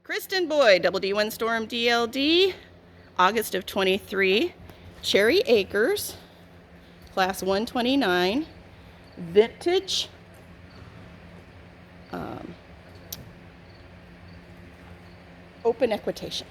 Kristen Boyd, Double D Windstorm DLD, August of 23, Cherry Acres, class 129, vintage, open equitation.